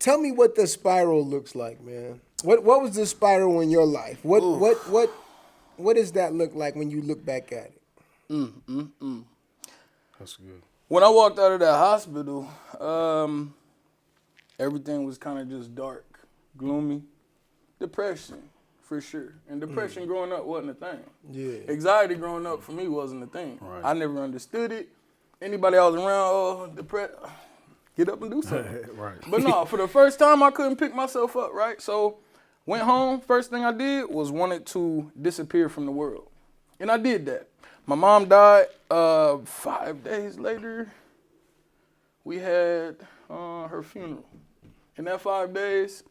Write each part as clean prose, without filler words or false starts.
Tell me what the spiral looks like, man. What was the spiral in your life? What does that look like when you look back at it? That's good. When I walked out of that hospital, everything was kind of just dark, gloomy. Depression, for sure. And depression growing up wasn't a thing. Yeah. Anxiety growing up for me wasn't a thing. Right. I never understood it. Anybody I was around, depressed, get up and do something. Right. But no, for the first time, I couldn't pick myself up, right? So went home. First thing I did was wanted to disappear from the world. And I did that. My mom died 5 days later. We had her funeral. In that 5 days,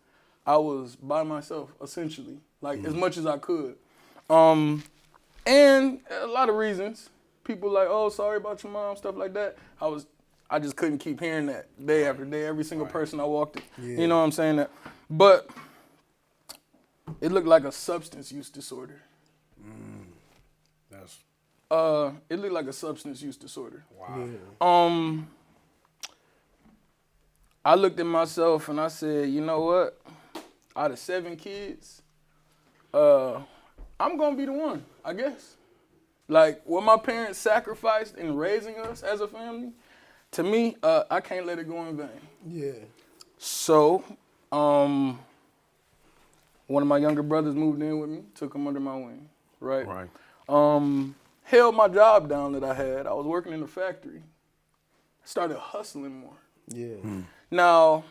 I was by myself, essentially, like as much as I could. And a lot of reasons. People like, oh, sorry about your mom, stuff like that. I just couldn't keep hearing that day after day, every single person I walked in. Yeah. You know what I'm saying? But it looked like a substance use disorder. That's It looked like a substance use disorder. wow. Yeah. I looked at myself and I said, you know what? Out of 7 kids, I'm gonna be the one, I guess. Like what my parents sacrificed in raising us as a family, to me, I can't let it go in vain. Yeah. So, one of my younger brothers moved in with me, took him under my wing, right? Right. Held my job down that I had. I was working in the factory. Started hustling more. Yeah. Now,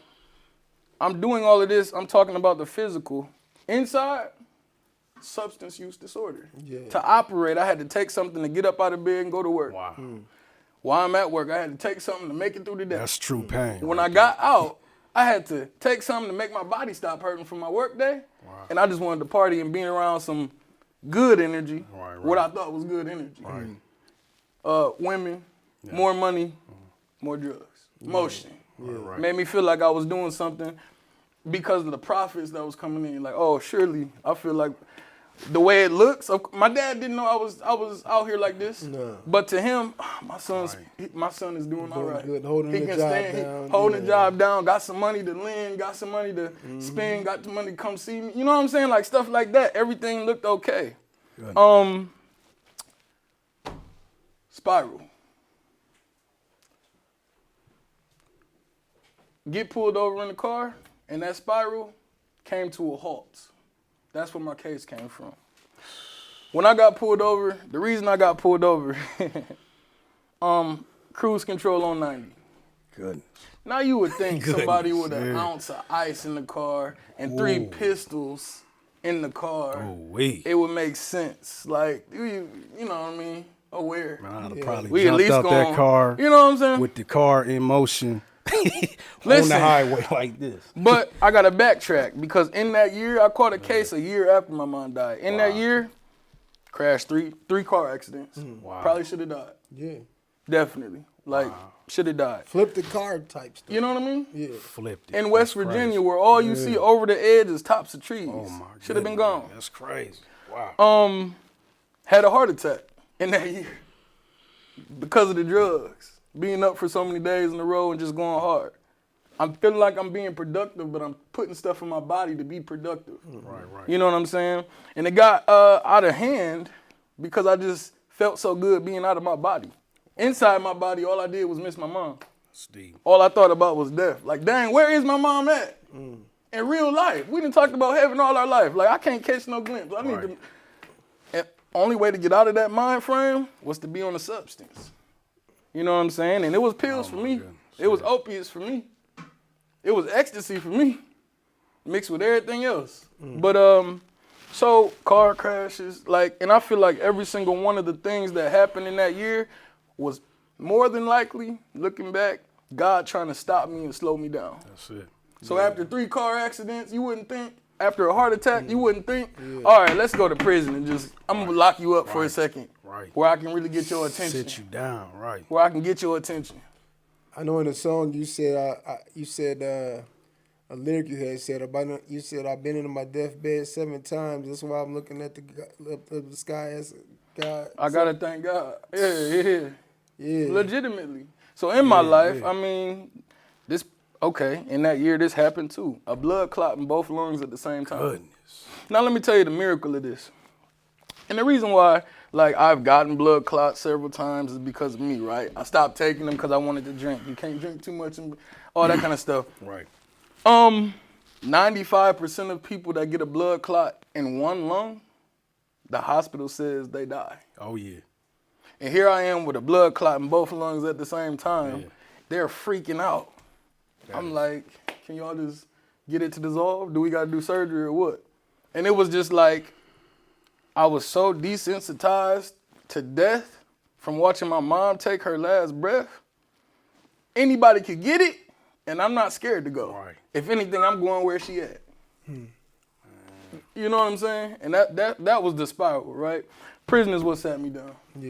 I'm doing all of this. I'm talking about the physical. Inside, substance use disorder. Yeah. To operate, I had to take something to get up out of bed and go to work. Wow. While I'm at work, I had to take something to make it through the day. That's true pain. When right I got out, I had to take something to make my body stop hurting from my work day. Wow. And I just wanted to party and be around some good energy, Right. what I thought was good energy. Right. Women, more money, more drugs, motion. Right. Made me feel like I was doing something because of the profits that was coming in. Like, oh, surely I feel like the way it looks. My dad didn't know I was out here like this. No. But to him, my son is doing all right. Good, holding the job down. Holding the job down. Got some money to lend. Got some money to spend. Got the money to come see me. You know what I'm saying? Like stuff like that. Everything looked okay. Good. Spiral. Get pulled over in the car, and that spiral came to a halt. That's where my case came from. When I got pulled over, the reason I got pulled over, cruise control on 90. Good. Now you would think somebody with an yeah. ounce of ice in the car and 3 pistols in the car, Oh, wait. it would make sense. Like, you know what I mean? Aware. Man, I'd have probably We at jumped least out that gon- car You know what I'm saying? with the car in motion on Listen. the highway like this. But I got to backtrack because in that year, I caught a case a year after my mom died. In that year, crashed three car accidents. Wow. Probably should have died. Yeah. Definitely. Like, should have died. Flip the card type stuff. You know what I mean? Yeah. Flipped it. In West That's Virginia, crazy. where all you see over the edge is tops of trees. Oh my Should have been goodness, gone. That's crazy. Wow. Had a heart attack in that year because of the drugs. Being up for so many days in a row and just going hard. I'm feeling like I'm being productive, but I'm putting stuff in my body to be productive. Right. You know what I'm saying? And it got out of hand because I just felt so good being out of my body. Inside my body, all I did was miss my mom. Steve. All I thought about was death. Like, dang, where is my mom at? In real life. We done talked about heaven all our life. Like, I can't catch no glimpse. I need Right. to. And only way to get out of that mind frame was to be on a substance. You know what I'm saying? And it was pills for me. goodness. It was opiates for me. It was ecstasy for me, mixed with everything else. But so car crashes, like, and I feel like every single one of the things that happened in that year was more than likely, looking back, God trying to stop me and slow me down. That's it. So after 3 car accidents, you wouldn't think, after a heart attack, you wouldn't think, all right, let's go to prison and just, I'm gonna lock you up for a second. Right. Where I can really get your attention. Sit you down. Right. Where I can get your attention. I know in the song you said a lyric you had said about you said I've been in my deathbed 7 times. That's why I'm looking at the sky as God. I gotta thank God. Yeah. Yeah. Legitimately. So in my life, I mean, Okay, in that year, this happened too. A blood clot in both lungs at the same time. Goodness. Now, let me tell you the miracle of this. And the reason why, like, I've gotten blood clots several times is because of me, right? I stopped taking them because I wanted to drink. You can't drink too much and all that kind of stuff. Right. 95% of people that get a blood clot in one lung, the hospital says they die. Oh, yeah. And here I am with a blood clot in both lungs at the same time. Yeah. They're freaking out. I'm like, can y'all just get it to dissolve? Do we got to do surgery or what? And it was just like, I was so desensitized to death from watching my mom take her last breath. Anybody could get it, and I'm not scared to go. Right. If anything, I'm going where she at. You know what I'm saying? And that was the spiral, right? Prison is what sat me down. Yeah.